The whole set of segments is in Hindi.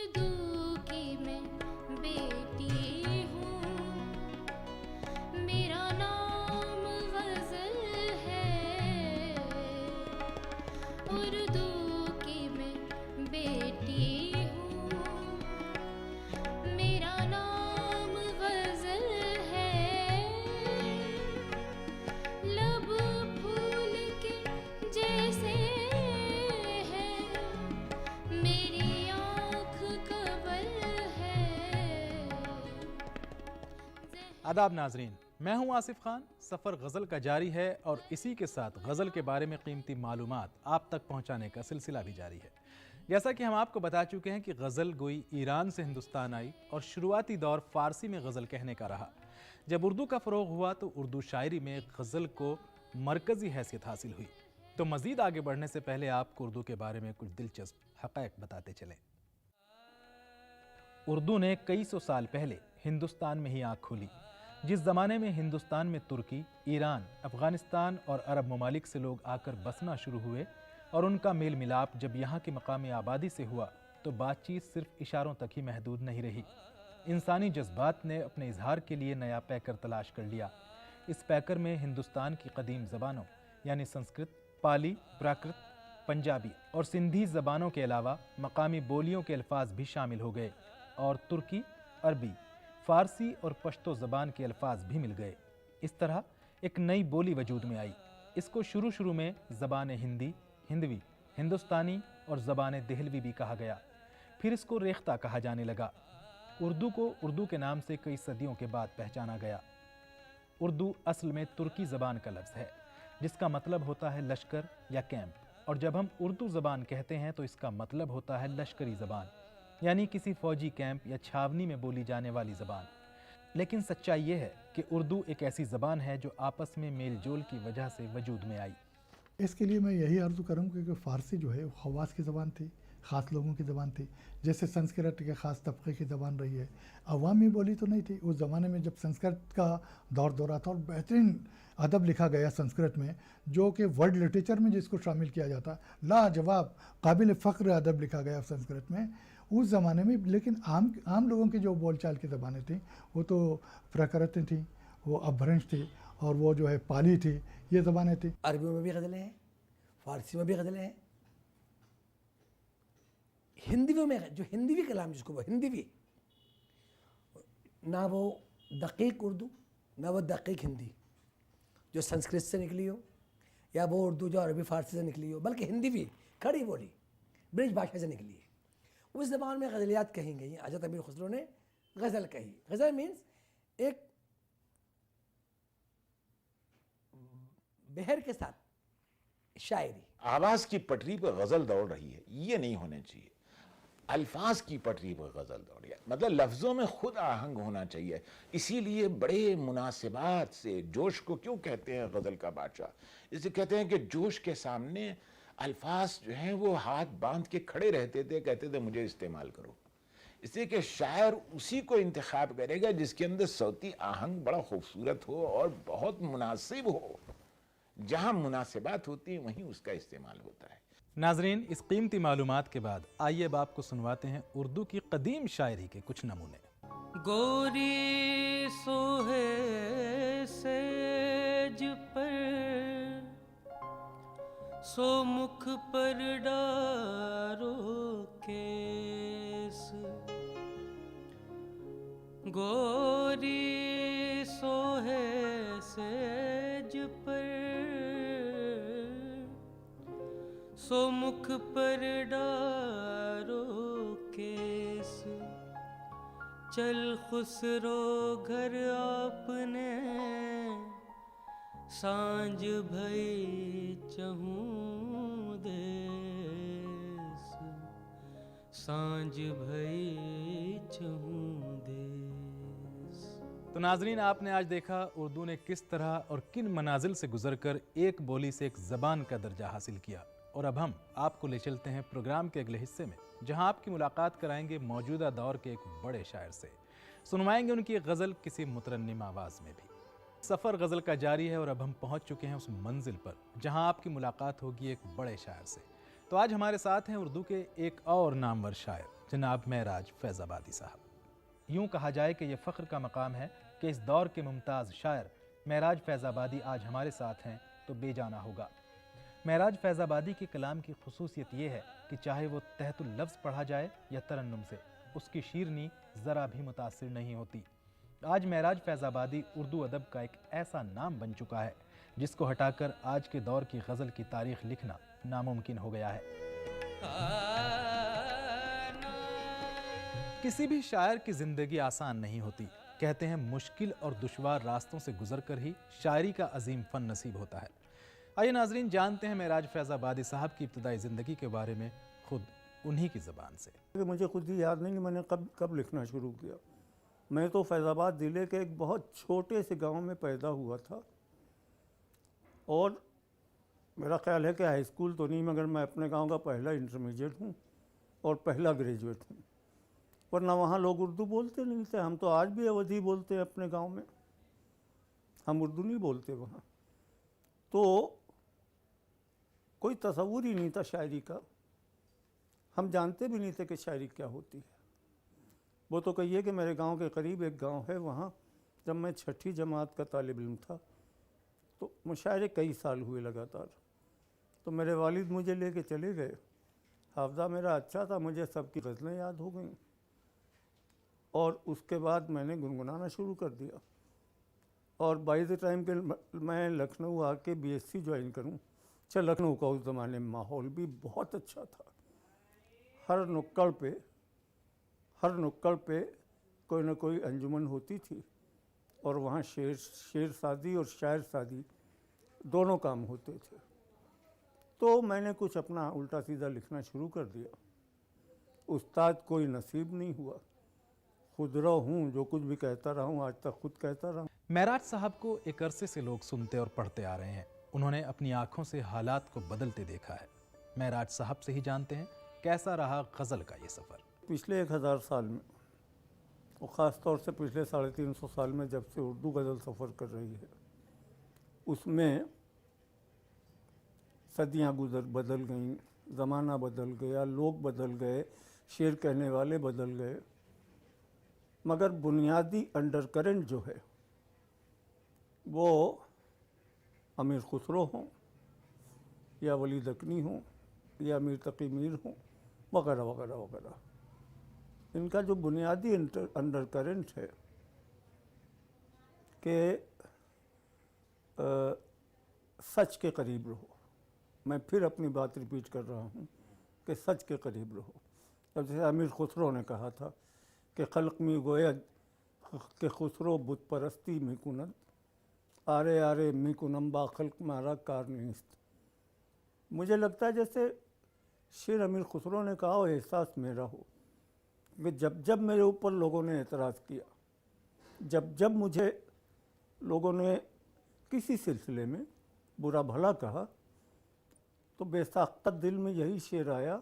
उर्दू की मैं बेटी हूँ, मेरा नाम गजल है। उर्दू की मैं बेटी हूँ, मेरा नाम गजल है। लब फूल के जैसे है, मेरी आँख कवल है। आदाब नाजरीन, मैं हूं आसिफ खान। सफ़र गज़ल का जारी है और इसी के साथ गज़ल के बारे में कीमती मालूमात आप तक पहुंचाने का सिलसिला भी जारी है। जैसा कि हम आपको बता चुके हैं कि गज़ल गोई ईरान से हिंदुस्तान आई और शुरुआती दौर फ़ारसी में गज़ल कहने का रहा। जब उर्दू का फ़रोग़ हुआ तो उर्दू शायरी में गज़ल को मरकज़ी हैसियत हासिल हुई। तो मज़ीद आगे बढ़ने से पहले आपको उर्दू के बारे में कुछ दिलचस्प हक़ाइक़ बताते चलें। उर्दू ने कई सौ साल पहले हिंदुस्तान में ही आँख खोली। जिस ज़माने में हिंदुस्तान में तुर्की, ईरान, अफ़गानिस्तान और अरब ममालिक से लोग आकर बसना शुरू हुए और उनका मेल मिलाप जब यहाँ की मकामी आबादी से हुआ तो बातचीत सिर्फ इशारों तक ही महदूद नहीं रही। इंसानी जज्बात ने अपने इजहार के लिए नया पैकर तलाश कर लिया। इस पैकर में हिंदुस्तान की कदीम ज़बानों यानी संस्कृत, पाली, प्राकृत, पंजाबी और सिंधी ज़बानों के अलावा मकामी बोलियों के अल्फाज भी शामिल हो गए और तुर्की, अरबी, फ़ारसी और पश्तो ज़बान के अल्फाज भी मिल गए। इस तरह एक नई बोली वजूद में आई। इसको शुरू में ज़बान हिंदी, हिंदवी, हिंदुस्तानी और ज़बान देहलवी भी कहा गया। फिर इसको रेख्ता कहा जाने लगा। उर्दू को उर्दू के नाम से कई सदियों के बाद पहचाना गया। उर्दू असल में तुर्की ज़बान का लफ्ज़ है जिसका मतलब होता है लश्कर या कैंप, और जब हम उर्दू ज़बान कहते हैं तो इसका मतलब होता है लश्करी ज़बान, यानी किसी फ़ौजी कैंप या छावनी में बोली जाने वाली ज़बान। लेकिन सच्चाई ये है कि उर्दू एक ऐसी ज़बान है जो आपस में मेल जोल की वजह से वजूद में आई। इसके लिए मैं यही अर्ज़ करूँगा कि फ़ारसी जो है वो खवास की ज़बान थी, ख़ास लोगों की ज़बान थी, जैसे संस्कृत के ख़ास तबके की ज़बान रही है। अवामी बोली तो नहीं थी उस ज़माने में जब संस्कृत का दौरा था, और बेहतरीन अदब लिखा गया संस्कृत में जो कि वर्ल्ड लिटरेचर में जिसको शामिल किया जाता, लाजवाब काबिल फ़ख्र अदब लिखा गया संस्कृत में उस ज़माने में। लेकिन आम लोगों की जो बोलचाल की ज़बानें थीं वो तो प्राकृत थी, वो अपभ्रंश थी, और वो जो है पाली थी, ये ज़बानें थी। अरबियों में भी गज़लें हैं, फ़ारसी में भी गज़लें हैं, हिंदवी में जो हिंदवी कलाम जिसको वो हिंदवी, ना वो दक़ीक़ उर्दू ना वो दक़ीक़ हिंदी जो संस्कृत से निकली हो, या वो उर्दू जो अरबी फ़ारसी से निकली हो, बल्कि हिंदवी खड़ी बोली ब्रिज भाषा से निकली है। उस ज़बान में गज़लियात कही गई हैं। हज़रत अमीर खुसरो ने गज़ल कही। गज़ल मीन्स एक बहर के साथ शायरी। आवाज़ की पटरी पर गज़ल दौड़ रही है, ये नहीं होना चाहिए। अल्फाज की पटरी पर गज़ल दौड़ रही है, मतलब लफ्ज़ों में खुद आहंग होना चाहिए। इसीलिए बड़े मुनासिबात से जोश को क्यों कहते हैं गज़ल का बादशाह? इसे कहते हैं कि जोश के सामने अल्फाज जो हैं वो हाथ बांध के खड़े रहते थे, कहते थे मुझे इस्तेमाल करो। इसलिए कि शायर उसी को इंतखाब करेगा जिसके अंदर सौती आहंग बड़ा खूबसूरत हो और बहुत मुनासिब हो। जहां मुनासिबात होती है वहीं उसका इस्तेमाल होता है। नाजरीन, इस कीमती मालूमात के बाद आइए अब आपको सुनवाते हैं उर्दू की कदीम शायरी के कुछ नमूने। गोरी सोहे सेज पर, सो मुख पर डारो केस, गोरी सोहे सेज पर, सो मुख पर डारो केस, चल खुसरो घर आपने, सांझ भई चहूँ देस, सांझ भई चहूँ देस। तो नाजरीन, आपने आज देखा उर्दू ने किस तरह और किन मनाजिल से गुजरकर एक बोली से एक ज़बान का दर्जा हासिल किया। और अब हम आपको ले चलते हैं प्रोग्राम के अगले हिस्से में, जहां आपकी मुलाकात कराएंगे मौजूदा दौर के एक बड़े शायर से। सुनवाएंगे उनकी गज़ल किसी मुतरन्निम आवाज़ में भी। सफ़र गज़ल का जारी है और अब हम पहुंच चुके हैं उस मंजिल पर जहां आपकी मुलाकात होगी एक बड़े शायर से। तो आज हमारे साथ हैं उर्दू के एक और नामवर शायर जनाब महराज फैज़ाबादी साहब। यूं कहा जाए कि यह फ़ख्र का मकाम है कि इस दौर के मुमताज़ शायर महराज फैज़ाबादी आज हमारे साथ हैं तो बेजाना होगा। महराज फैज़ाबादी के कलाम की खसूसियत यह है कि चाहे वो तहतुल लफ्ज़ पढ़ा जाए या तरन्नुम से, उसकी शीरनी ज़रा भी मुतासिर नहीं होती। आज महराज फैज़ाबादी उर्दू अदब का एक ऐसा नाम बन चुका है जिसको हटाकर आज के दौर की गज़ल की तारीख़ लिखना नामुमकिन हो गया है। किसी भी शायर की ज़िंदगी आसान नहीं होती। कहते हैं मुश्किल और दुश्वार रास्तों से गुजर कर ही शायरी का अजीम फ़न नसीब होता है। आइए नाजरीन जानते हैं महराज फैज़ाबादी साहब की इब्तदाई ज़िंदगी के बारे में खुद उन्हीं की ज़बान से। मुझे खुद ही याद नहीं कि मैंने कब लिखना शुरू किया। मैं तो फैज़ाबाद ज़िले के एक बहुत छोटे से गांव में पैदा हुआ था और मेरा ख्याल है कि हाई स्कूल तो नहीं, मगर मैं अपने गांव का पहला इंटरमीडिएट हूं और पहला ग्रेजुएट हूं। वरना वहाँ लोग उर्दू बोलते नहीं थे। हम तो आज भी अवधी बोलते हैं अपने गांव में, हम उर्दू नहीं बोलते वहाँ। तो कोई तसव्वुर ही नहीं था शायरी का। हम जानते भी नहीं थे कि शायरी क्या होती है। वो तो कहिए कि मेरे गांव के करीब एक गांव है, वहाँ जब मैं छठी जमात का तालिब इल्म था तो मुशायरे कई साल हुए लगातार। तो मेरे वालिद मुझे लेके चले गए। हाफ़ज़ा मेरा अच्छा था, मुझे सबकी गज़लें याद हो गईं और उसके बाद मैंने गुनगुनाना शुरू कर दिया। और बाय द टाइम के मैं लखनऊ आके बीएससी ज्वाइन करूं, अच्छा लखनऊ का उस ज़माने में माहौल भी बहुत अच्छा था। हर नुक्कड़ पे कोई ना कोई अंजुमन होती थी और वहाँ शेर सादी और शायर सादी दोनों काम होते थे। तो मैंने कुछ अपना उल्टा सीधा लिखना शुरू कर दिया। उस्ताद कोई नसीब नहीं हुआ, खुदरा हूँ, जो कुछ भी कहता रहा हूँ, आज तक खुद कहता रहा हूँ। महराज साहब को एक अरसे से लोग सुनते और पढ़ते आ रहे हैं। उन्होंने अपनी आंखों से हालात को बदलते देखा है। महराज साहब से ही जानते हैं कैसा रहा गज़ल का ये सफ़र। पिछले 1000 साल में और ख़ास तौर से पिछले 350 साल में जब से उर्दू गज़ल सफ़र कर रही है, उसमें सदियाँ बदल गईं, ज़माना बदल गया, लोग बदल गए, शेर कहने वाले बदल गए, मगर बुनियादी अंडरकरेंट जो है वो अमीर खुसरो हों या वली दकनी हों या मीर तकी मीर हों वगैरह वगैरह वगैरह, इनका जो बुनियादी अंडरकरेंट है कि सच के करीब रहो। मैं फिर अपनी बात रिपीट कर रहा हूँ कि सच के करीब रहो। अब जैसे अमीर खुसरो ने कहा था कि खल्क में गोयद के खुसरो बुत परस्ती में कुनद, आरे आरे मी कुनम बा खल्क मारा कार निस्त। मुझे लगता है जैसे शेर अमीर खुसरो ने कहा, और एहसास मेरा हो कि जब जब मेरे ऊपर लोगों ने एतराज़ किया, जब जब मुझे लोगों ने किसी सिलसिले में बुरा भला कहा, तो बेसाख्त दिल में यही शेर आया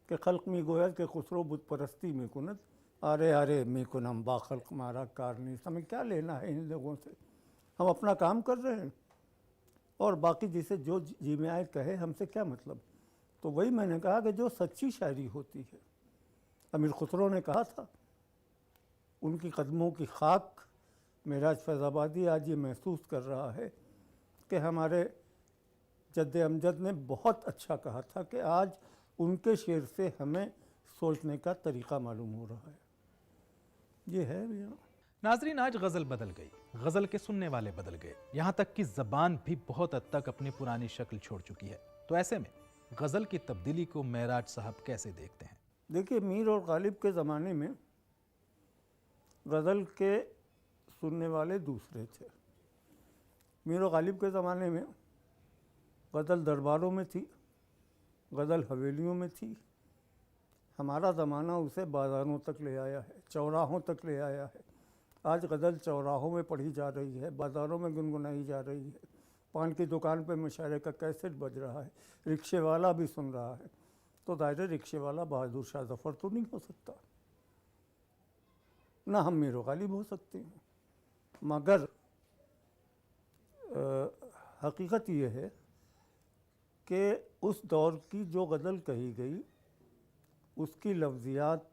कि खल्क में गोया के खुसरो बुत परस्ती में कुनत, आरे आरे मी कुनम बा खल्क मारा कारनी। हमें क्या लेना है इन लोगों से, हम अपना काम कर रहे हैं और बाकी जिसे जो जी में आए कहे, हमसे क्या मतलब। तो वही मैंने कहा कि जो सच्ची शायरी होती है, अमीर खुसरो ने कहा था, उनकी कदमों की खाक महराज फैज़ाबादी आज ये महसूस कर रहा है कि हमारे जद्द अमजद ने बहुत अच्छा कहा था कि आज उनके शेर से हमें सोचने का तरीक़ा मालूम हो रहा है। ये है भैया। नाजरीन, आज गज़ल बदल गई, गज़ल के सुनने वाले बदल गए, यहाँ तक कि ज़बान भी बहुत हद तक अपनी पुरानी शक्ल छोड़ चुकी है। तो ऐसे में गज़ल की तब्दीली को महराज साहब कैसे देखते हैं? देखिए, मीर और गालिब के ज़माने में गज़ल के सुनने वाले दूसरे थे। मीर और गालिब के ज़माने में गज़ल दरबारों में थी, गज़ल हवेलियों में थी। हमारा ज़माना उसे बाज़ारों तक ले आया है, चौराहों तक ले आया है। आज गज़ल चौराहों में पढ़ी जा रही है, बाज़ारों में गुनगुनाई जा रही है, पान की दुकान पर मुशायरे का कैसेट बज रहा है, रिक्शे वाला भी सुन रहा है। तो दायरे रिक्शे वाला बहादुर शाह ज़फ़र तो नहीं हो सकता, ना हम मीर गालिब हो सकते हैं। मगर हकीकत ये है कि उस दौर की जो गज़ल कही गई, उसकी लफ्ज़ियात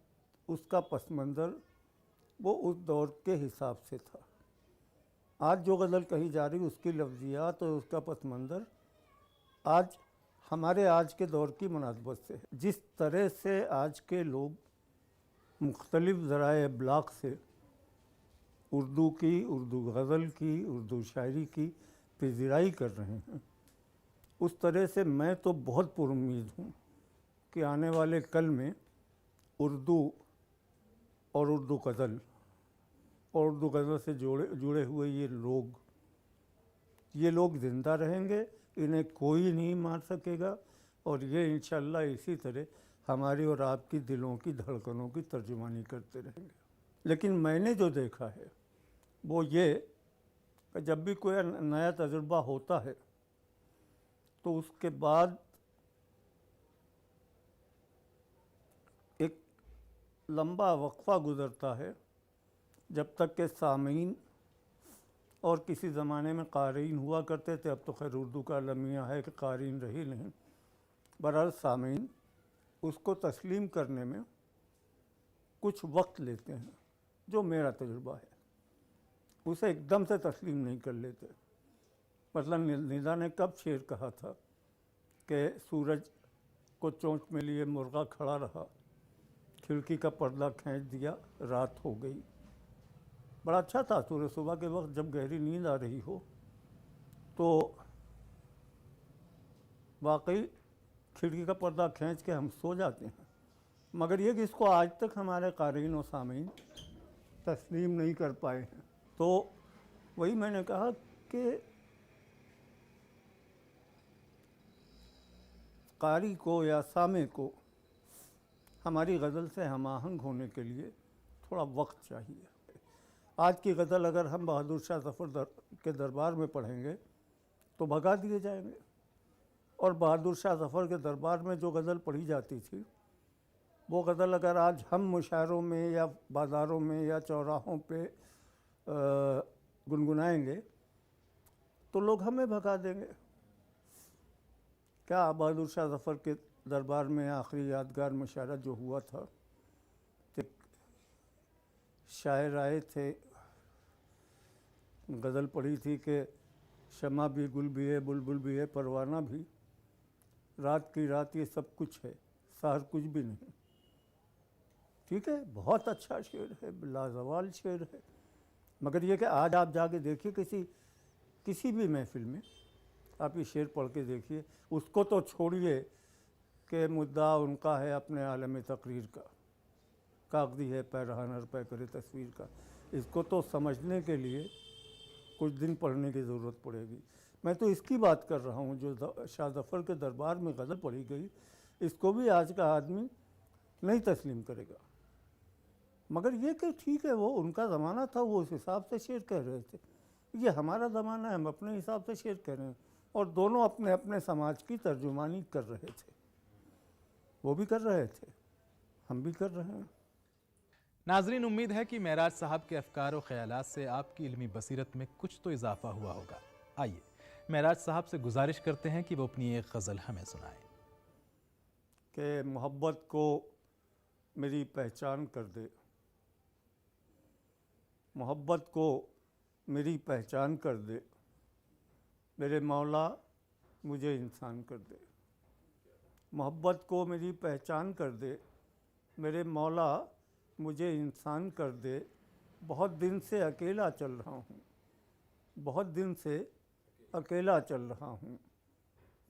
उसका पस मंज़र वो उस दौर के हिसाब से था। आज जो गज़ल कही जा रही उसकी लफ्ज़ियात और उसका पस मंज़र आज हमारे आज के दौर की मुनासबत से है। जिस तरह से आज के लोग मुख्तलिफ़ ज़राए इब्लाग़ से उर्दू की, उर्दू गज़ल की, उर्दू शायरी की पज़ीराई कर रहे हैं, उस तरह से मैं तो बहुत पुरुम्मीद हूँ कि आने वाले कल में उर्दू और उर्दू गज़ल और उर्दू गज़ल से जुड़े हुए ये लोग ज़िंदा रहेंगे, इन्हें कोई नहीं मार सकेगा और ये इंशाअल्लाह इसी तरह हमारी और आपकी दिलों की धड़कनों की तर्जुमानी करते रहेंगे। लेकिन मैंने जो देखा है वो ये कि जब भी कोई नया तजुर्बा होता है तो उसके बाद एक लंबा वक्फ़ा गुज़रता है जब तक के सामीन और किसी ज़माने में क़ारीन हुआ करते थे, अब तो खैर उर्दू का लमिया है कि क़ारीन रही नहीं, बहरहाल सामीन उसको तस्लीम करने में कुछ वक्त लेते हैं। जो मेरा तजुर्बा है उसे एकदम से तस्लीम नहीं कर लेते। मतलब निदा ने कब शेर कहा था कि सूरज को चोंच में लिए मुर्गा खड़ा रहा, खिड़की का पर्दा खींच दिया, रात हो गई। बड़ा अच्छा था। सूरज सुबह के वक्त जब गहरी नींद आ रही हो तो वाकई खिड़की का पर्दा खींच के हम सो जाते हैं, मगर ये कि इसको आज तक हमारे क़ारीन और सामीन तस्लीम नहीं कर पाए हैं। तो वही मैंने कहा कि कारी को या सामे को हमारी गज़ल से हमाहंग होने के लिए थोड़ा वक्त चाहिए। आज की गज़ल अगर हम बहादुर शाह ज़फ़र के दरबार में पढ़ेंगे तो भगा दिए जाएंगे, और बहादुर शाह ज़फ़र के दरबार में जो गज़ल पढ़ी जाती थी वो गज़ल अगर आज हम मुशायरों में या बाज़ारों में या चौराहों पे गुनगुनाएंगे तो लोग हमें भगा देंगे। क्या बहादुर शाह ज़फ़र के दरबार में आखिरी यादगार मुशायरा जो हुआ था, एक शायर आए थे, गज़ल पढ़ी थी कि शमा भी गुल भी है, बुलबुल भी है, परवाना भी, रात की रात ये सब कुछ है, सहर कुछ भी नहीं। ठीक है, बहुत अच्छा शेर है, लाजवाल शेर है, मगर ये कि आज आप जाके देखिए किसी भी महफिल में आप ये शेर पढ़ के देखिए, उसको तो छोड़िए कि मुद्दा उनका है अपने आलम तकरीर का, कागज़ी है पैरहान हर पै करे तस्वीर का, इसको तो समझने के लिए कुछ दिन पढ़ने की ज़रूरत पड़ेगी। मैं तो इसकी बात कर रहा हूँ जो शाह ज़फ़र के दरबार में गज़ल पढ़ी गई, इसको भी आज का आदमी नहीं तस्लीम करेगा। मगर ये कि ठीक है, वो उनका ज़माना था, वो उस हिसाब से शेर कह रहे थे, ये हमारा ज़माना है, हम अपने हिसाब से शेर कह रहे हैं, और दोनों अपने अपने समाज की तर्जुमानी कर रहे थे। वो भी कर रहे थे, हम भी कर रहे हैं। नाजरीन, उम्मीद है कि महराज साहब के अफकार और ख़यालात से आपकी इल्मी बसीरत में कुछ तो इजाफा हुआ होगा। आइए महराज साहब से गुजारिश करते हैं कि वो अपनी एक गज़ल हमें सुनाएं। कि मोहब्बत को मेरी पहचान कर दे, मोहब्बत को मेरी पहचान कर दे, मेरे मौला मुझे इंसान कर दे। मोहब्बत को मेरी पहचान कर दे, मेरे मौला मुझे इंसान कर दे। बहुत दिन से अकेला चल रहा हूँ, बहुत दिन से अकेला चल रहा हूँ,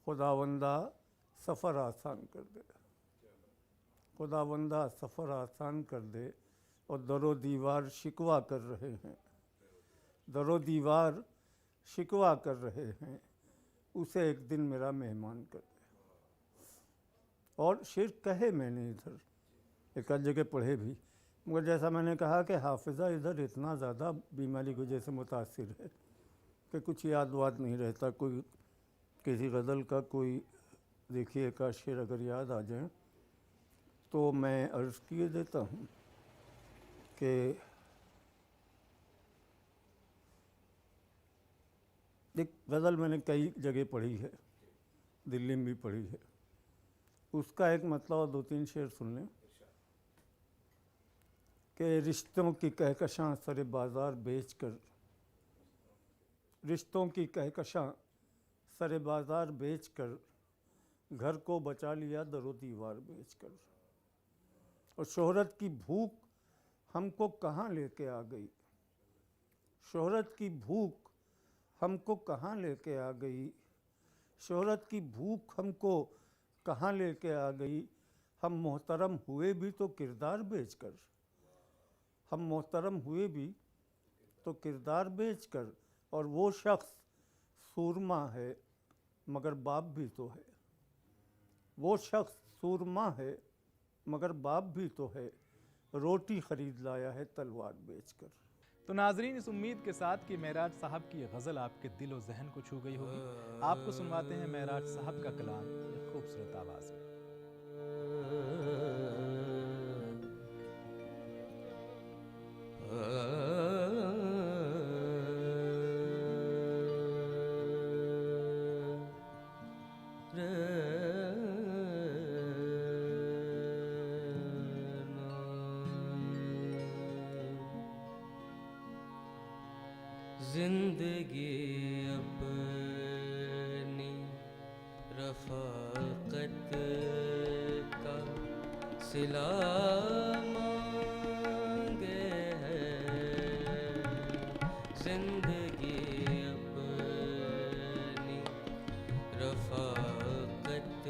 खुदावंदा सफ़र आसान कर दे, खुदावंदा सफ़र आसान कर दे। और दरो दीवार शिकवा कर रहे हैं, दरो दीवार शिकवा कर रहे हैं, उसे एक दिन मेरा मेहमान कर दे। और शेर कहे मैंने इधर एक आध जगह पढ़े भी, मगर जैसा मैंने कहा कि हाफिज़ा इधर इतना ज़्यादा बीमारी की वजह से मुतासिर है कि कुछ याद वाद नहीं रहता। कोई किसी गज़ल का कोई देखिए का शेर अगर याद आ जाए तो मैं अर्ज़ किए देता हूँ कि एक गज़ल मैंने कई जगह पढ़ी है, दिल्ली में भी पढ़ी है, उसका एक मतलब और दो तीन शेर सुन लें। कि रिश्तों की कहकशां सरे बाज़ार बेचकर, रिश्तों की कहकशां सरे बाज़ार बेचकर, घर को बचा लिया दरो दीवार बेचकर। और शोहरत की भूख हमको कहाँ लेके आ गई, शोहरत की भूख हमको कहाँ लेके आ गई, शोहरत की भूख हमको कहाँ लेके आ गई। हम मोहतरम हुए भी तो किरदार बेचकर, हम मोहतरम हुए भी तो किरदार बेचकर। और वो शख्स सूरमा है मगर बाप भी तो है, वो शख्स सूरमा है मगर बाप भी तो है, रोटी ख़रीद लाया है तलवार बेचकर। तो नाजरीन, इस उम्मीद के साथ कि महराज साहब की ये गज़ल आपके दिल और जहन को छू गई होगी, आपको सुनवाते हैं महराज साहब का कलाम एक खूबसूरत आवाज़ में। जिंदगी अपनी रफ़ाक़त का सिला मांगे है, जिंदगी अपनी रफ़ाक़त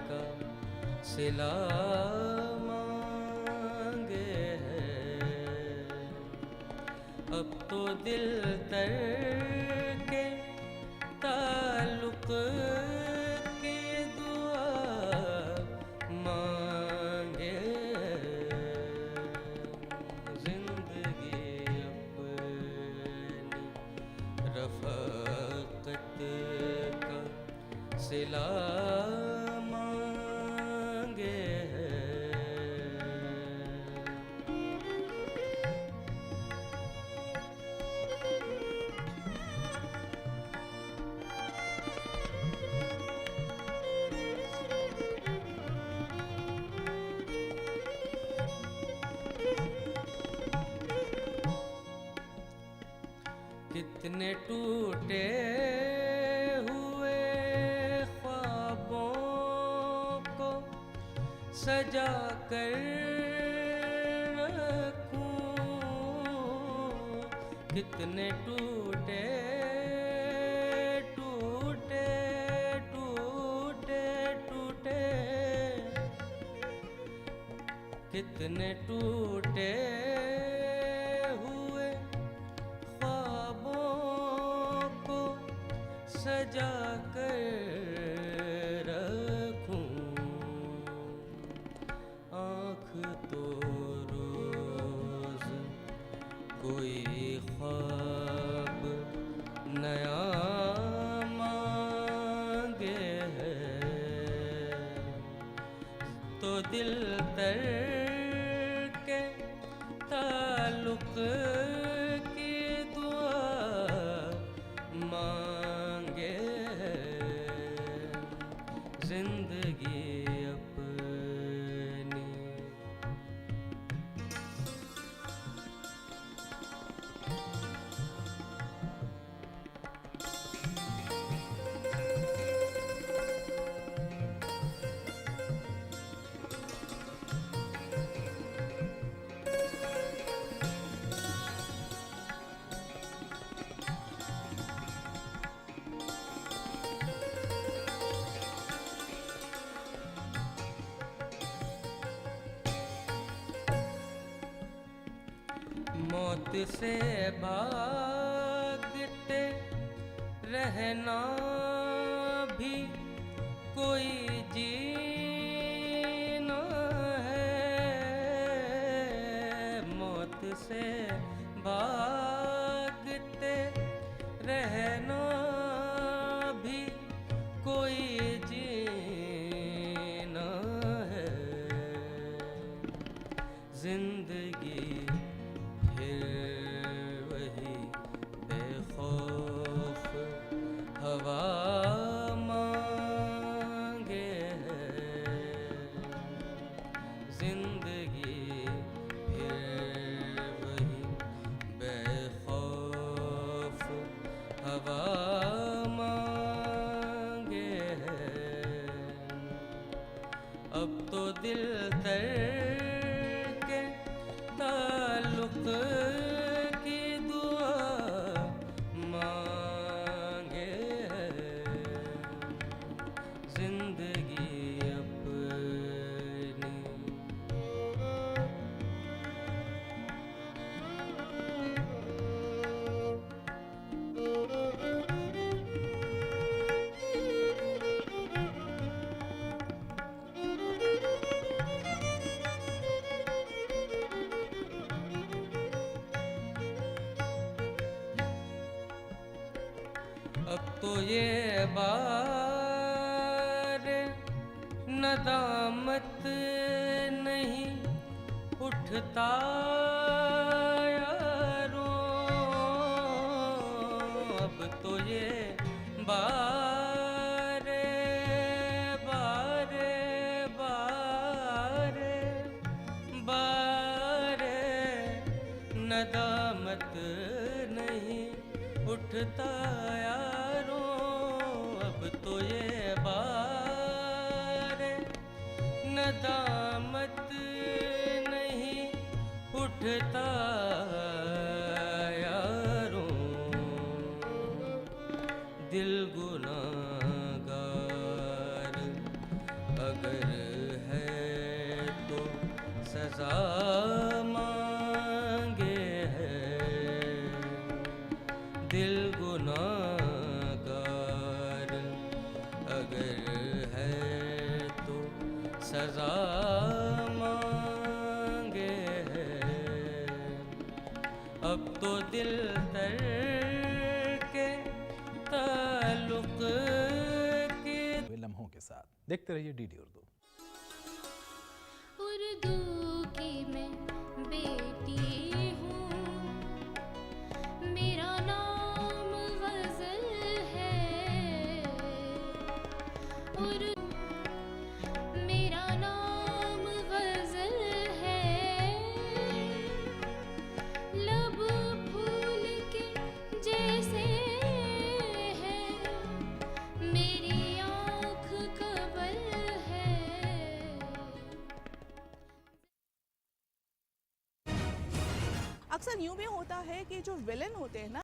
का सिला मांगे है। अब तो दिल तर के ताल्लुक़ की दुआ मांगे, जिंदगी अपनी रफ़ाक़त का सिला मांगे है। कितने टूटे हुए ख्वाबों को सजा कर रखूं, कितने टूटे टूटे टूटे टूटे, कितने टूटे हुए सजा कर रखूं। आँख तो रोज कोई ख्वाब नया मांगे है, तो दिल तर के ताल्लुक़ की दुआ मांगे है, जिंदगी अपनी। मौत से भागते रहना भी कोई जीना है, मौत से भागते रहना भी कोई जीना है। जिंदगी वही बेखौफ हवा मांगे है, जिंदगी फिर अब तो दिल तर के ताल्लुक की दुआ मांगे जिंदगी अपनी। अब तो ये बार नदामत नहीं उठता यारों, अब तो ये बारे बारे बारे बारे नदामत नहीं उठता यारों, अब तो ये बारे नदामत नहीं उठता यारों। दिल गुनाहगार अगर है तो सजा मांगे है, दिल गुनाहगार अगर है तो सजा मांगे है। अब तो दिल तर के ताल्लुक के लम्हों के साथ देखते रहिए डीडी उर्दू। उर्दू की मैं बेटी हूँ, मेरा नाम गज़ल है। मेरा नाम गज़ल है। लब फूल के जैसे है, मेरी आँख कवल है। अक्सर यूं भी होता है कि जो विलेन होते हैं ना